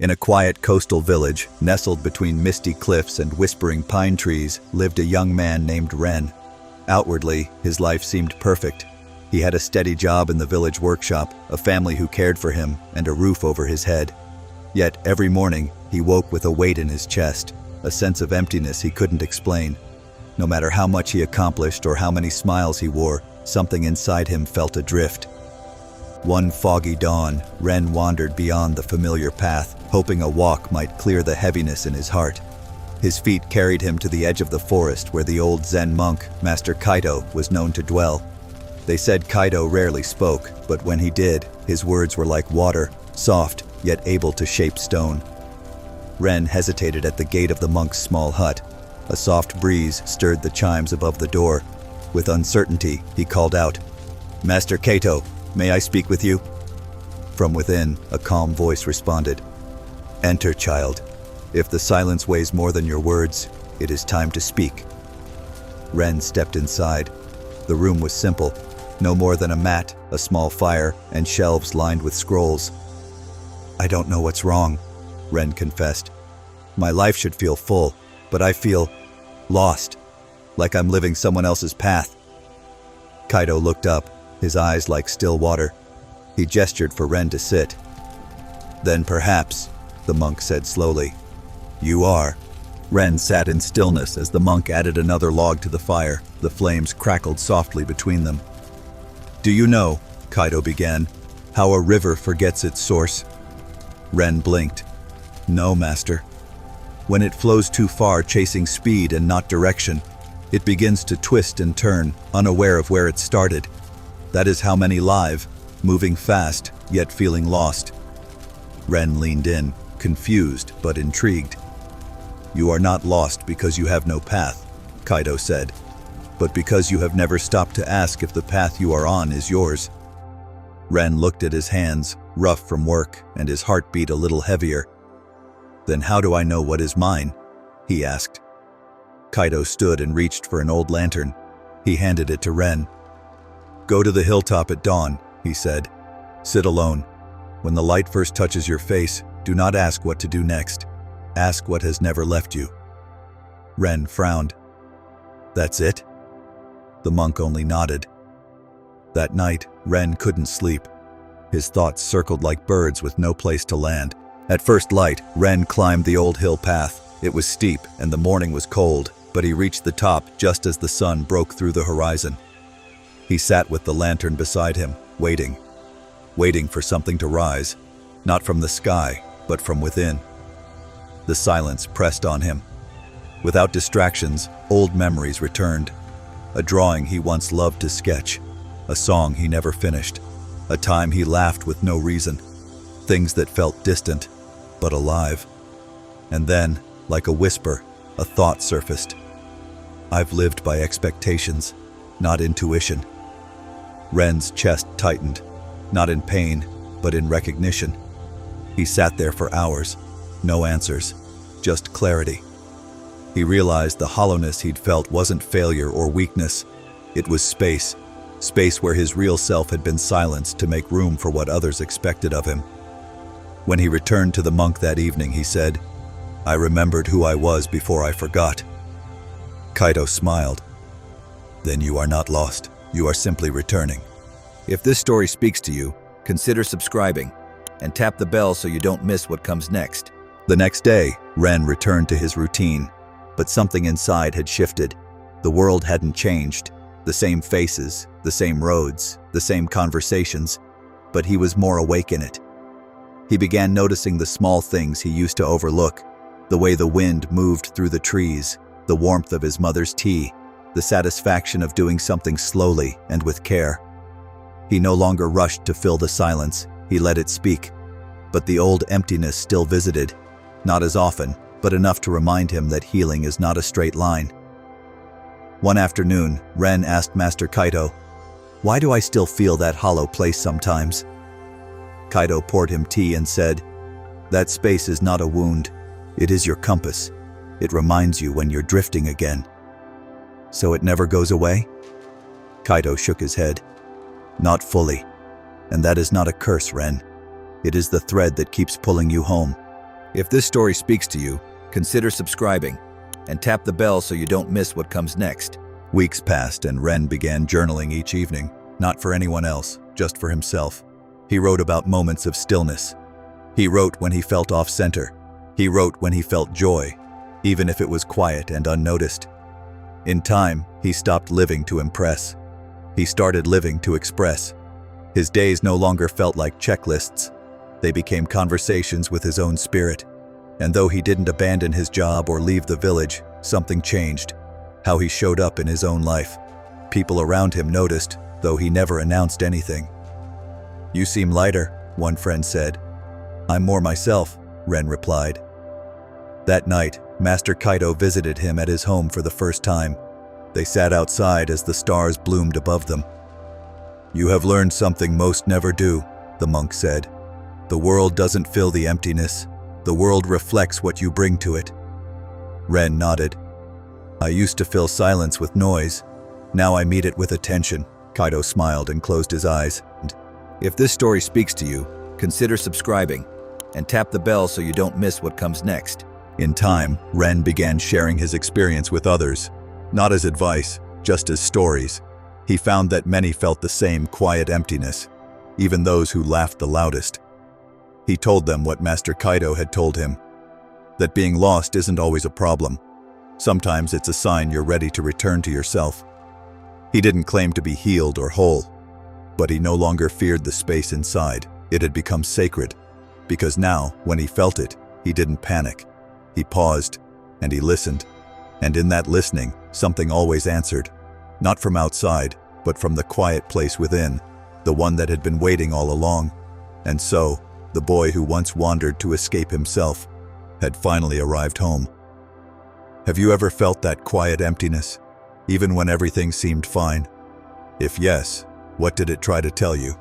In a quiet coastal village, nestled between misty cliffs and whispering pine trees, lived a young man named Ren. Outwardly, his life seemed perfect. He had a steady job in the village workshop, a family who cared for him, and a roof over his head. Yet every morning, he woke with a weight in his chest, a sense of emptiness he couldn't explain. No matter how much he accomplished or how many smiles he wore, something inside him felt adrift. One foggy dawn, Ren wandered beyond the familiar path, hoping a walk might clear the heaviness in his heart. His feet carried him to the edge of the forest where the old Zen monk, Master Kaito, was known to dwell. They said Kaito rarely spoke, but when he did, his words were like water, soft, yet able to shape stone. Ren hesitated at the gate of the monk's small hut. A soft breeze stirred the chimes above the door. With uncertainty, he called out, "Master Kaito, may I speak with you?" From within, a calm voice responded, "Enter, child. If the silence weighs more than your words, it is time to speak." Ren stepped inside. The room was simple, no more than a mat, a small fire, and shelves lined with scrolls. "I don't know what's wrong," Ren confessed. "My life should feel full, but I feel lost, like I'm living someone else's path." Kaito looked up, his eyes like still water. He gestured for Ren to sit. "Then perhaps," the monk said slowly, "you are." Ren sat in stillness as the monk added another log to the fire. The flames crackled softly between them. "Do you know," Kaito began, "how a river forgets its source?" Ren blinked. "No, master. When it flows too far chasing speed and not direction, it begins to twist and turn, unaware of where it started. That is how many live, moving fast, yet feeling lost." Ren leaned in, confused but intrigued. "You are not lost because you have no path," Kaito said, "but because you have never stopped to ask if the path you are on is yours." Ren looked at his hands, rough from work, and his heart beat a little heavier. "Then how do I know what is mine?" he asked. Kaito stood and reached for an old lantern. He handed it to Ren. "Go to the hilltop at dawn," he said. "Sit alone. When the light first touches your face, do not ask what to do next. Ask what has never left you." Ren frowned. "That's it?" The monk only nodded. That night, Ren couldn't sleep. His thoughts circled like birds with no place to land. At first light, Ren climbed the old hill path. It was steep and the morning was cold, but he reached the top just as the sun broke through the horizon. He sat with the lantern beside him, waiting for something to rise, not from the sky, but from within. The silence pressed on him. Without distractions, old memories returned. A drawing he once loved to sketch, a song he never finished, a time he laughed with no reason, things that felt distant, but alive. And then, like a whisper, a thought surfaced. "I've lived by expectations, not intuition." Ren's chest tightened, not in pain, but in recognition. He sat there for hours, no answers, just clarity. He realized the hollowness he'd felt wasn't failure or weakness. It was space where his real self had been silenced to make room for what others expected of him. When he returned to the monk that evening, he said, "I remembered who I was before I forgot." Kaito smiled. "Then you are not lost. You are simply returning." If this story speaks to you, consider subscribing and tap the bell so you don't miss what comes next. The next day, Ren returned to his routine, but something inside had shifted. The world hadn't changed. The same faces, the same roads, the same conversations, but he was more awake in it. He began noticing the small things he used to overlook, the way the wind moved through the trees, the warmth of his mother's tea, the satisfaction of doing something slowly and with care. He no longer rushed to fill the silence, he let it speak. But the old emptiness still visited, not as often, but enough to remind him that healing is not a straight line. One afternoon, Ren asked Master Kaito, "Why do I still feel that hollow place sometimes?" Kaito poured him tea and said, "That space is not a wound. It is your compass. It reminds you when you're drifting again." "So it never goes away?" Kaito shook his head. "Not fully. And that is not a curse, Ren. It is the thread that keeps pulling you home. If this story speaks to you, consider subscribing and tap the bell so you don't miss what comes next. Weeks passed and Ren began journaling each evening, not for anyone else, just for himself. He wrote about moments of stillness. He wrote when he felt off-center. He wrote when he felt joy, even if it was quiet and unnoticed. In time, he stopped living to impress. He started living to express. His days no longer felt like checklists. They became conversations with his own spirit. And though he didn't abandon his job or leave the village, something changed. How he showed up in his own life. People around him noticed, though he never announced anything. "You seem lighter," one friend said. "I'm more myself," Ren replied. That night, Master Kaido visited him at his home for the first time. They sat outside as the stars bloomed above them. "You have learned something most never do," the monk said. "The world doesn't fill the emptiness. The world reflects what you bring to it." Ren nodded. "I used to fill silence with noise. Now I meet it with attention." Kaido smiled and closed his eyes. If this story speaks to you, consider subscribing and tap the bell so you don't miss what comes next. In time, Ren began sharing his experience with others, not as advice, just as stories. He found that many felt the same quiet emptiness, even those who laughed the loudest. He told them what Master Kaido had told him, that being lost isn't always a problem. Sometimes it's a sign you're ready to return to yourself. He didn't claim to be healed or whole, but he no longer feared the space inside. It had become sacred, because now, when he felt it, he didn't panic. He paused, and he listened. And in that listening, something always answered. Not from outside, but from the quiet place within, the one that had been waiting all along. And so, the boy who once wandered to escape himself had finally arrived home. Have you ever felt that quiet emptiness, even when everything seemed fine? If yes, what did it try to tell you?